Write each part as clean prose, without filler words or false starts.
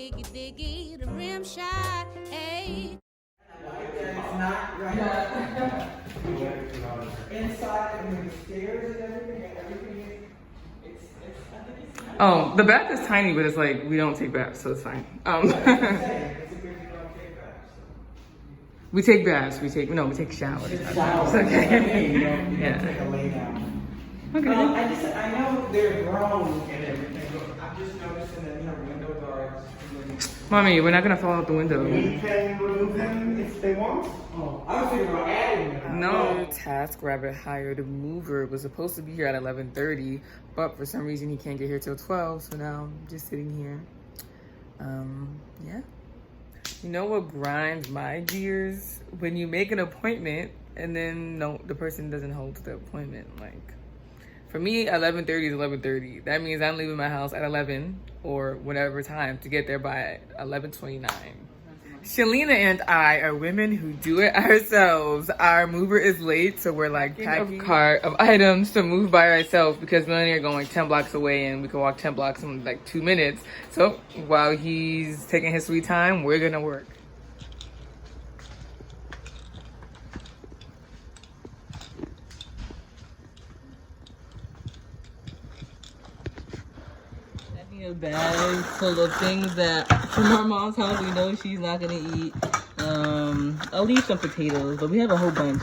diggy, diggy, the rim shot, hey. It's not right. Inside, I mean, the stairs and everything is, I think it's nice. Oh, the bath is tiny, but it's like, we don't take baths, so it's fine. It's a good you don't take back. We take baths, we take showers. Showers. Okay. You don't Yeah. take a lay down. Okay. I know they're grown and everything, but I'm just noticing that, window guards. Mommy, we're not gonna fall out the window. We can remove them if they want. Oh, I was thinking about adding them. No. TaskRabbit hired a mover, was supposed to be here at 11:30, but for some reason he can't get here till 12, so now I'm just sitting here. Yeah. You know what grinds my gears? When you make an appointment and then the person doesn't hold the appointment. Like, for me, 11:30 is 11:30. That means I'm leaving my house at 11 or whatever time to get there by 11:29. Shalina and I are women who do it ourselves. Our mover is late, so we're like packing a cart of items to move by ourselves because Melanie are going 10 blocks away and we can walk 10 blocks in like 2 minutes. So while he's taking his sweet time, we're gonna work. A bag full of things that from our mom's house we know she's not gonna eat. I'll leave some potatoes, but we have a whole bunch.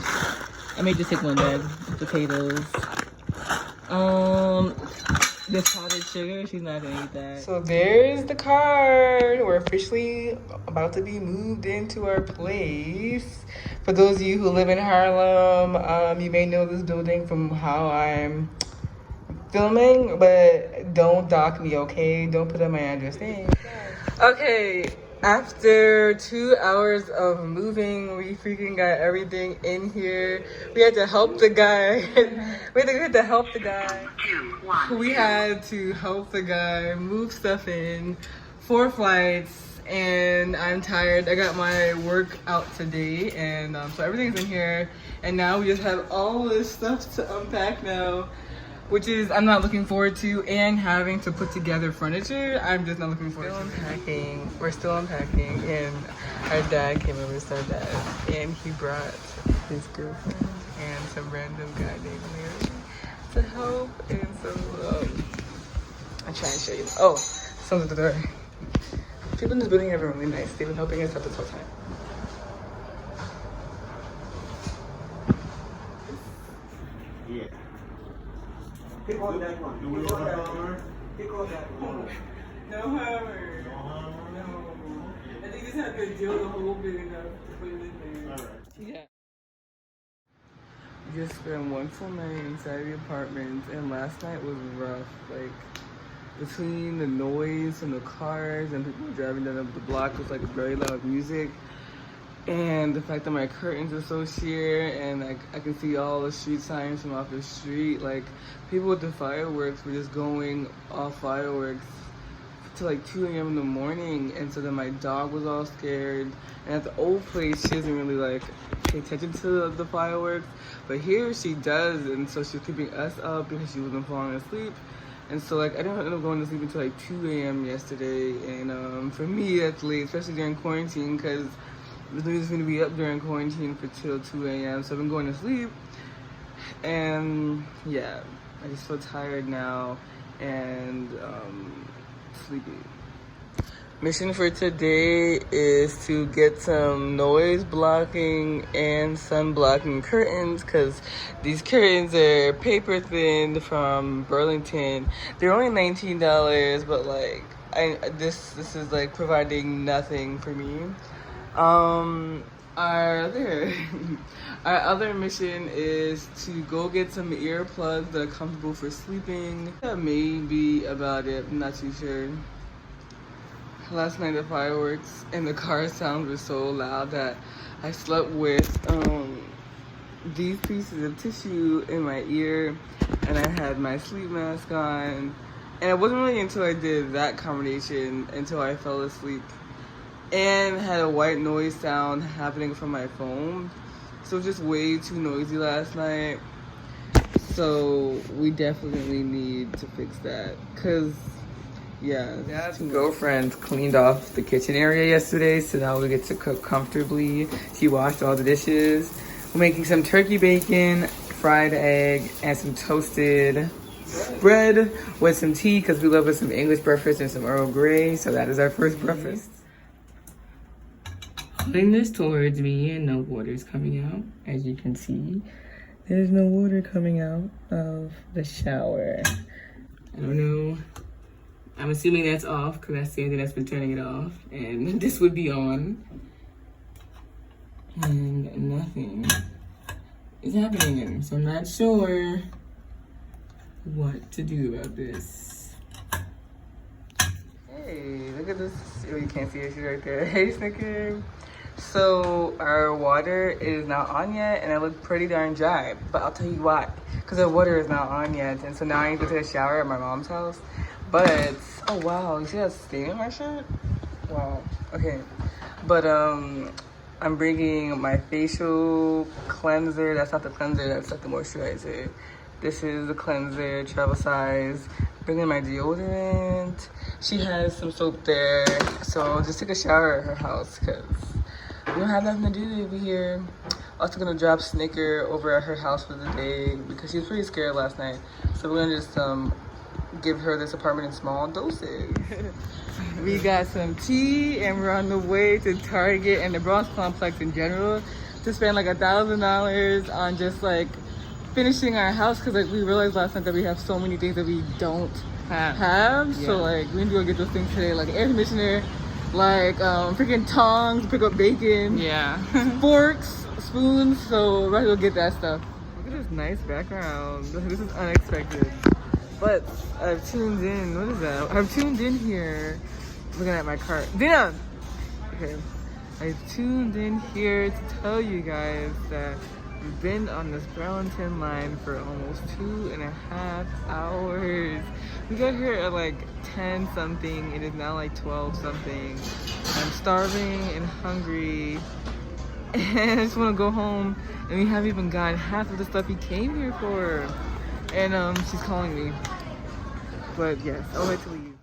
I may just take one bag of potatoes. This powdered sugar, she's not gonna eat that. So there's the card. We're officially about to be moved into our place. For those of you who live in Harlem, you may know this building from how I'm filming, but don't dock me, okay? Don't put up my address. Thanks. Okay, after 2 hours of moving, we freaking got everything in here. We had to help the guy. We had to help the guy. We had to help the guy move stuff in. 4 flights, and I'm tired. I got my work out today, and so everything's in here. And now we just have all this stuff to unpack now, which is I'm not looking forward to, and having to put together furniture, I'm just not looking forward to. We're still unpacking, and our dad came over to our dad, and he brought his girlfriend and some random guy named Larry to help, and so I'm trying to show you. Oh, someone's at the door. People in this building are really nice. They've been helping us out this whole time. Yeah. Pick on that one. Pick on that one. Pick on that one. No hammer. No. I think just have to drill the hole big enough to put it in there. Alright. Yeah. We just spent one full night inside the apartment, and last night was rough. Like, between the noise from the cars and people driving down the block with like very loud music, and the fact that my curtains are so sheer and I can see all the street signs from off the street, like people with the fireworks were just going off fireworks to like 2 a.m. in the morning, and so then my dog was all scared. And at the old place, she doesn't really like pay attention to the fireworks, but here she does, and so she was keeping us up because she wasn't falling asleep. And so like I didn't end up going to sleep until like 2 a.m. yesterday, and for me that's late, especially during quarantine, because the news is going to be up during quarantine for till 2 a.m. So I've been going to sleep, and yeah, I just feel tired now and sleepy. Mission for today is to get some noise blocking and sun blocking curtains, because these curtains are paper thin from Burlington. They're only $19, but like this is like providing nothing for me. Our other mission is to go get some earplugs that are comfortable for sleeping. That may be about it, I'm not too sure. Last night the fireworks and the car sounds were so loud that I slept with these pieces of tissue in my ear, and I had my sleep mask on, and it wasn't really until I did that combination until I fell asleep, and had a white noise sound happening from my phone. So it was just way too noisy last night. So we definitely need to fix that, because Yeah. Dad's girlfriend cleaned off the kitchen area yesterday, so now we get to cook comfortably. She washed all the dishes. We're making some turkey bacon, fried egg, and some toasted bread with some tea because we love us some English breakfast and some Earl Grey. So that is our first breakfast. Holding this towards me and no water's coming out. As you can see, there's no water coming out of the shower. I don't know. I'm assuming that's off because that's the only thing that's been turning it off. And this would be on. And nothing is happening. So I'm not sure what to do about this. Hey, look at this. Oh, you can't see it. She's right there. Hey, Snicker. So our water is not on yet, and it looked pretty darn dry. But I'll tell you why. Because our water is not on yet, and so now I need to take a shower at my mom's house. But oh wow, you see that stain on my shirt? Wow. Okay. But I'm bringing my facial cleanser. That's not the cleanser. That's like the moisturizer. This is the cleanser, travel size. Bringing my deodorant. She has some soap there, so I'll just take a shower at her house because we don't have nothing to do over here. Also gonna drop Snicker over at her house for the day because she was pretty scared last night. So we're gonna just give her this apartment in small doses. We got some tea and we're on the way to Target and the Bronx complex in general to spend like $1,000 on just like finishing our house because like we realized last night that we have so many things that we don't have. Yeah. So like we need to go get those things today, like air conditioner, like freaking tongs, pick up bacon, forks, spoons. So we're gonna go get that stuff. Look at this nice background. This is unexpected. But I've tuned in. What is that? I've tuned in here looking at my cart. Dina! Okay. I've tuned in here to tell you guys that we've been on this Burlington line for almost 2.5 hours. We got here at like 10 something. It is now like 12 something. I'm starving and hungry. And I just want to go home. And we haven't even gotten half of the stuff we came here for. And she's calling me. But yes, I'll wait to leave.